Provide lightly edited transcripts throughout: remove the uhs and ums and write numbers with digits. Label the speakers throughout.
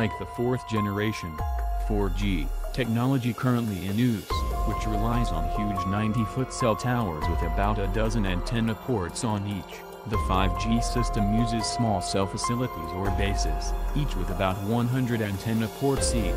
Speaker 1: unlike the fourth generation 4G technology currently in use, which relies on huge 90-foot cell towers with about a dozen antenna ports on each. The 5G system uses small cell facilities or bases, each with about 100 antenna ports each,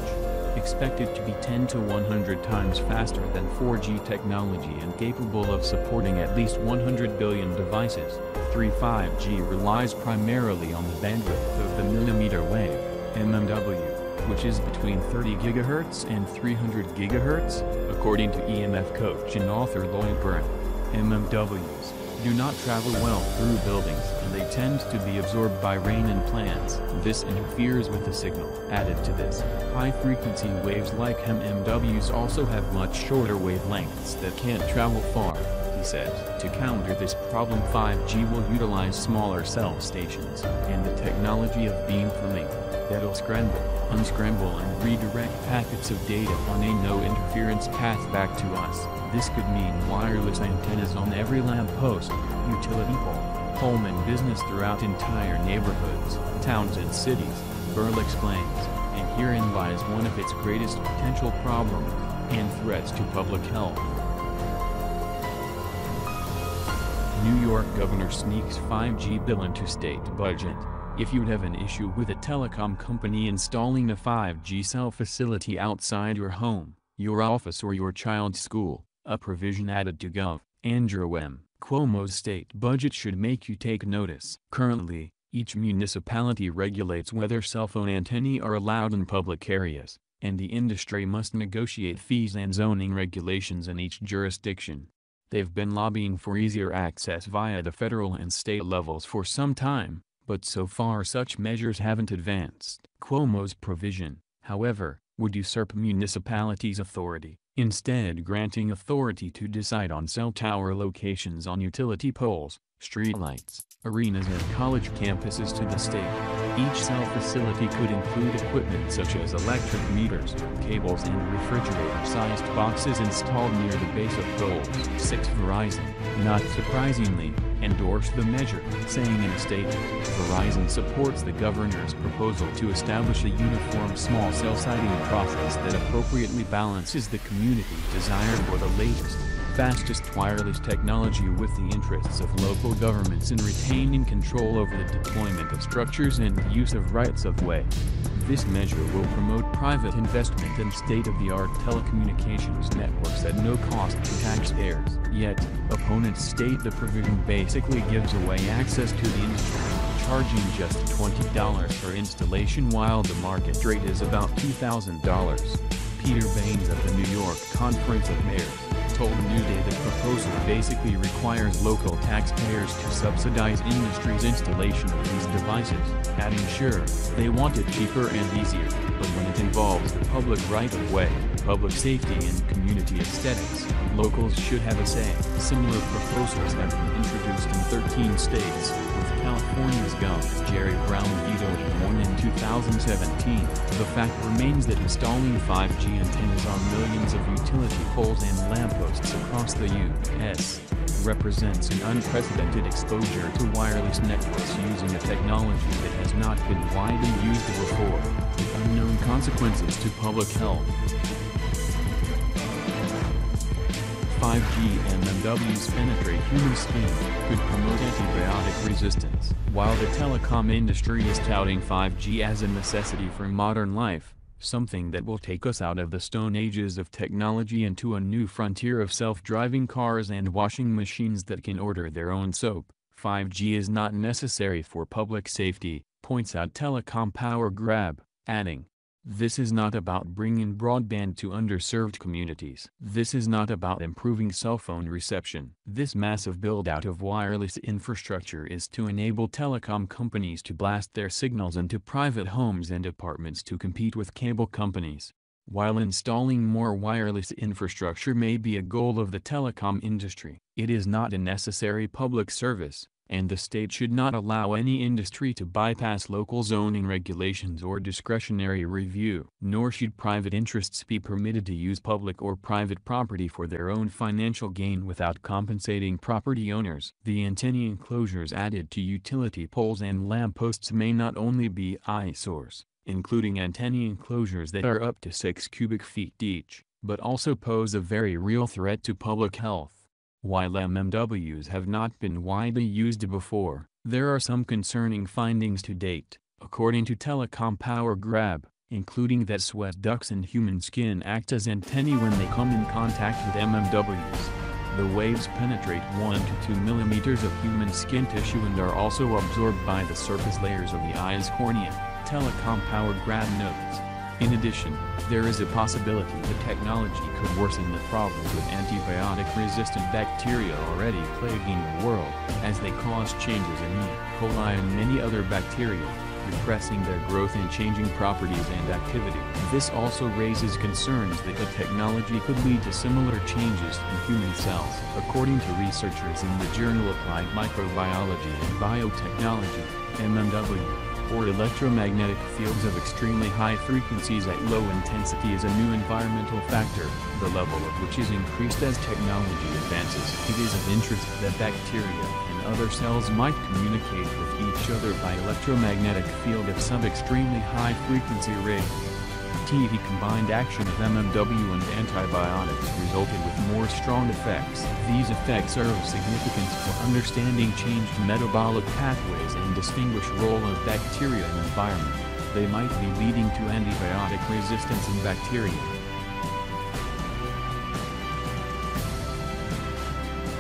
Speaker 1: expected to be 10 to 100 times faster than 4G technology and capable of supporting at least 100 billion devices. 5G relies primarily on the bandwidth of the millimeter wave, mmWave, which is between 30 GHz and 300 GHz, according to EMF coach and author Lloyd Byrne. mmWs do not travel well through buildings and they tend to be absorbed by rain and plants. This interferes with the signal. Added to this, high-frequency waves like mmWs also have much shorter wavelengths that can't travel far, he said. To counter this problem, 5G will utilize smaller cell stations and the technology of beamforming that'll scramble, unscramble and redirect packets of data on a no-interference path back to us. This could mean wireless antennas on every lamppost, utility pole, home and business throughout entire neighborhoods, towns and cities, Burl explains, and herein lies one of its greatest potential problems and threats to public health. New York governor sneaks 5G bill into state budget. If you'd have an issue with a telecom company installing a 5G cell facility outside your home, your office or your child's school, a provision added to Gov. Andrew M. Cuomo's state budget should make you take notice. Currently, each municipality regulates whether cell phone antennae are allowed in public areas, and the industry must negotiate fees and zoning regulations in each jurisdiction. They've been lobbying for easier access via the federal and state levels for some time, but so far such measures haven't advanced. Cuomo's provision, however, would usurp municipalities' authority, instead granting authority to decide on cell tower locations on utility poles, streetlights, arenas and college campuses to the state. Each cell facility could include equipment such as electric meters, cables and refrigerator-sized boxes installed near the base of poles. 6. Verizon, not surprisingly, endorsed the measure, saying in a statement, Verizon supports the governor's proposal to establish a uniform small cell siting process that appropriately balances the community's desire for the latest, fastest wireless technology with the interests of local governments in retaining control over the deployment of structures and the use of rights-of-way. This measure will promote private investment in state-of-the-art telecommunications networks at no cost to taxpayers. Yet, opponents state the provision basically gives away access to the industry, charging just $20 for installation while the market rate is about $2,000. Peter Baines of the New York Conference of Mayors told Newsday the proposal basically requires local taxpayers to subsidize industry's installation of these devices, adding sure, they want it cheaper and easier, but when it involves the public right-of-way, public safety and community aesthetics, locals should have a say. Similar proposals have been introduced in 13 states, with California's Gov. Jerry Brown vetoed one in 2017. The fact remains that installing 5G antennas on millions of utility poles and lampposts across the U.S. represents an unprecedented exposure to wireless networks using a technology that has not been widely used before, with unknown consequences to public health. 5G mmWs penetrate human skin, could promote antibiotic resistance. While the telecom industry is touting 5G as a necessity for modern life, something that will take us out of the stone ages of technology into a new frontier of self-driving cars and washing machines that can order their own soap, 5G is not necessary for public safety, points out telecom power grab, adding, "This is not about bringing broadband to underserved communities. This is not about improving cell phone reception. This massive build-out of wireless infrastructure is to enable telecom companies to blast their signals into private homes and apartments to compete with cable companies." While installing more wireless infrastructure may be a goal of the telecom industry, it is not a necessary public service, and the state should not allow any industry to bypass local zoning regulations or discretionary review. Nor should private interests be permitted to use public or private property for their own financial gain without compensating property owners. The antenna enclosures added to utility poles and lampposts may not only be eyesores, including antennae enclosures that are up to 6 cubic feet each, but also pose a very real threat to public health. While MMWs have not been widely used before, there are some concerning findings to date, according to Telecom Power Grab, including that sweat ducts in human skin act as antennae when they come in contact with MMWs. The waves penetrate 1 to 2 millimeters of human skin tissue and are also absorbed by the surface layers of the eye's cornea, Telecom Power Grab notes. In addition, there is a possibility the technology could worsen the problems with antibiotic-resistant bacteria already plaguing the world, as they cause changes in E. coli and many other bacteria, repressing their growth and changing properties and activity. This also raises concerns that the technology could lead to similar changes in human cells. According to researchers in the journal Applied Microbiology and Biotechnology, MMW, or electromagnetic fields of extremely high frequencies at low intensity is a new environmental factor, the level of which is increased as technology advances. It is of interest that bacteria and other cells might communicate with each other by electromagnetic field of sub-extremely high frequency rate. TV combined action of MMW and antibiotics resulted with more strong effects. These effects are of significance for understanding changed metabolic pathways and distinguish role of bacteria in environment. They might be leading to antibiotic resistance in bacteria.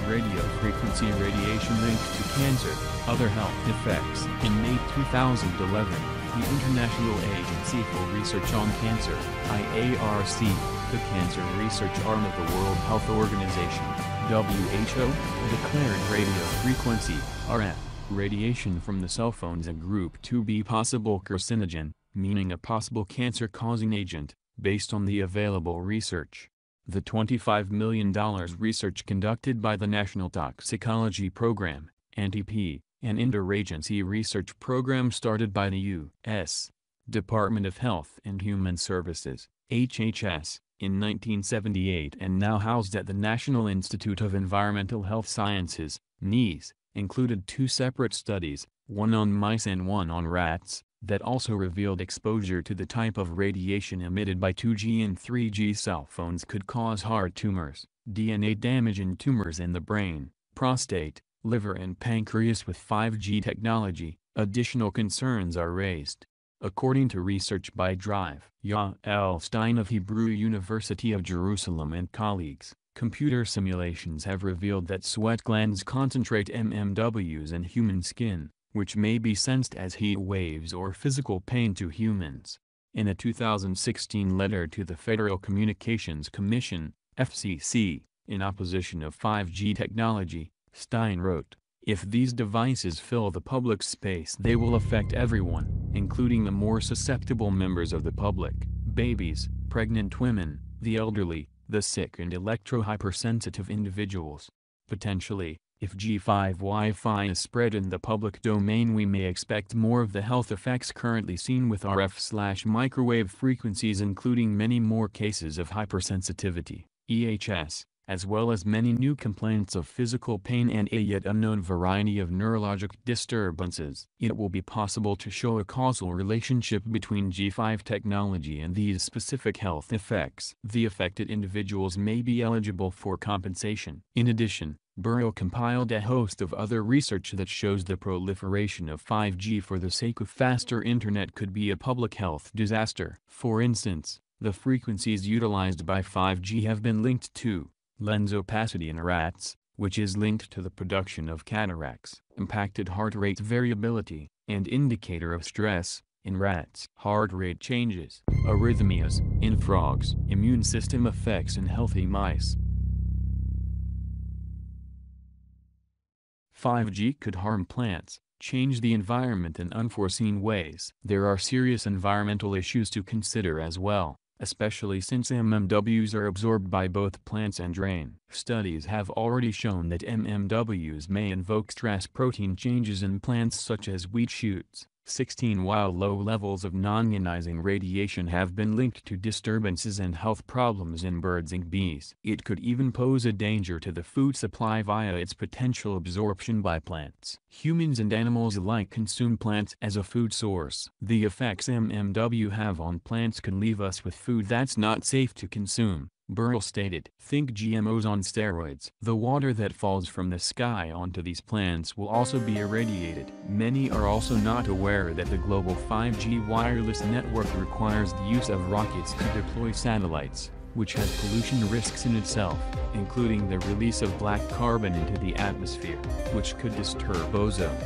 Speaker 1: Radio frequency radiation linked to cancer, other health effects. In May 2011, the International Agency for Research on Cancer, IARC, the cancer research arm of the World Health Organization, WHO, declared radio frequency, RF, radiation from the cell phones a group to be possible carcinogen, meaning a possible cancer-causing agent, based on the available research. The $25 million research conducted by the National Toxicology Program, NTP, an interagency research program started by the U.S. Department of Health and Human Services, HHS, in 1978 and now housed at the National Institute of Environmental Health Sciences, NIES, included two separate studies, one on mice and one on rats, that also revealed exposure to the type of radiation emitted by 2G and 3G cell phones could cause heart tumors, DNA damage and tumors in the brain, prostate, liver and pancreas. With 5G technology, additional concerns are raised. According to research by Drive Yael Stein of Hebrew University of Jerusalem and colleagues, computer simulations have revealed that sweat glands concentrate MMWs in human skin, which may be sensed as heat waves or physical pain to humans. In a 2016 letter to the Federal Communications Commission, FCC, in opposition of 5G technology, Stein wrote, "If these devices fill the public space, they will affect everyone, including the more susceptible members of the public, babies, pregnant women, the elderly, the sick and electro-hypersensitive individuals. Potentially, if G5 Wi-Fi is spread in the public domain, we may expect more of the health effects currently seen with RF/microwave frequencies, including many more cases of hypersensitivity, EHS, as well as many new complaints of physical pain and a yet unknown variety of neurologic disturbances. It will be possible to show a causal relationship between G5 technology and these specific health effects. The affected individuals may be eligible for compensation." In addition, Burrow compiled a host of other research that shows the proliferation of 5G for the sake of faster internet could be a public health disaster. For instance, the frequencies utilized by 5G have been linked to lens opacity in rats, which is linked to the production of cataracts, impacted heart rate variability, and indicator of stress, in rats, heart rate changes, arrhythmias, in frogs, immune system effects in healthy mice. 5G could harm plants, change the environment in unforeseen ways. There are serious environmental issues to consider as well, especially since MMWs are absorbed by both plants and rain. Studies have already shown that MMWs may invoke stress protein changes in plants such as wheat shoots, 16. While low levels of non-ionizing radiation have been linked to disturbances and health problems in birds and bees, it could even pose a danger to the food supply via its potential absorption by plants. Humans and animals alike consume plants as a food source. The effects MMW have on plants can leave us with food that's not safe to consume, Burrell stated. Think GMOs on steroids. The water that falls from the sky onto these plants will also be irradiated. Many are also not aware that the global 5G wireless network requires the use of rockets to deploy satellites, which has pollution risks in itself, including the release of black carbon into the atmosphere, which could disturb ozone.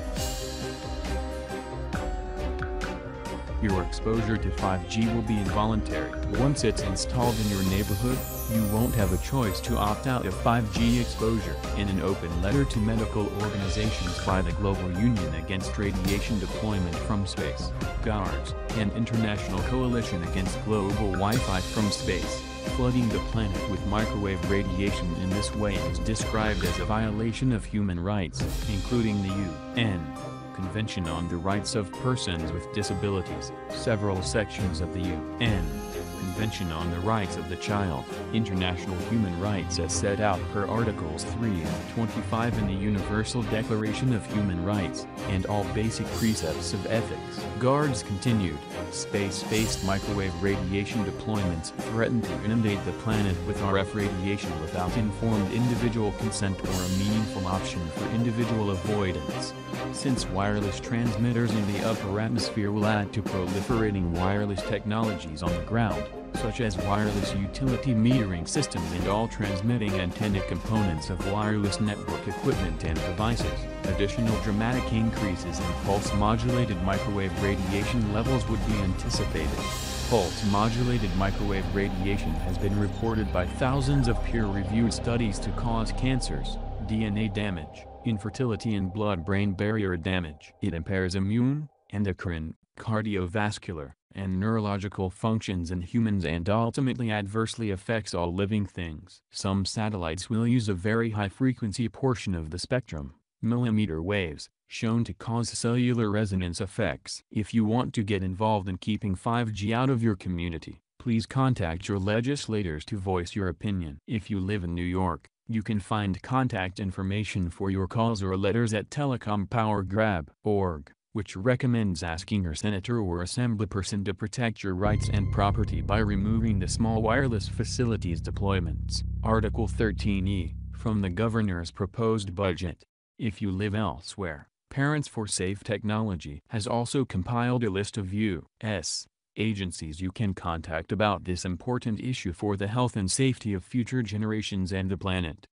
Speaker 1: Your exposure to 5G will be involuntary. Once it's installed in your neighborhood, you won't have a choice to opt out of 5G exposure. In an open letter to medical organizations by the Global Union Against Radiation Deployment from Space, GARS, an international coalition against global Wi-Fi from space, flooding the planet with microwave radiation in this way is described as a violation of human rights, including the UN Convention on the Rights of Persons with Disabilities, several sections of the UN Convention on the Rights of the Child, international human rights as set out per Articles 3 and 25 in the Universal Declaration of Human Rights, and all basic precepts of ethics. GARS continued, space-based microwave radiation deployments threaten to inundate the planet with RF radiation without informed individual consent or a meaningful option for individual avoidance. Since wireless transmitters in the upper atmosphere will add to proliferating wireless technologies on the ground, such as wireless utility metering systems and all transmitting antenna components of wireless network equipment and devices, additional dramatic increases in pulse-modulated microwave radiation levels would be anticipated. Pulse-modulated microwave radiation has been reported by thousands of peer-reviewed studies to cause cancers, DNA damage, infertility and blood-brain barrier damage. It impairs immune, endocrine, cardiovascular, and neurological functions in humans and ultimately adversely affects all living things. Some satellites will use a very high-frequency portion of the spectrum, millimeter waves, shown to cause cellular resonance effects. If you want to get involved in keeping 5G out of your community, please contact your legislators to voice your opinion. If you live in New York, you can find contact information for your calls or letters at telecompowergrab.org, which recommends asking your senator or assemblyperson to protect your rights and property by removing the small wireless facilities deployments. Article 13E, from the governor's proposed budget. If you live elsewhere, Parents for Safe Technology has also compiled a list of U.S. agencies you can contact about this important issue for the health and safety of future generations and the planet.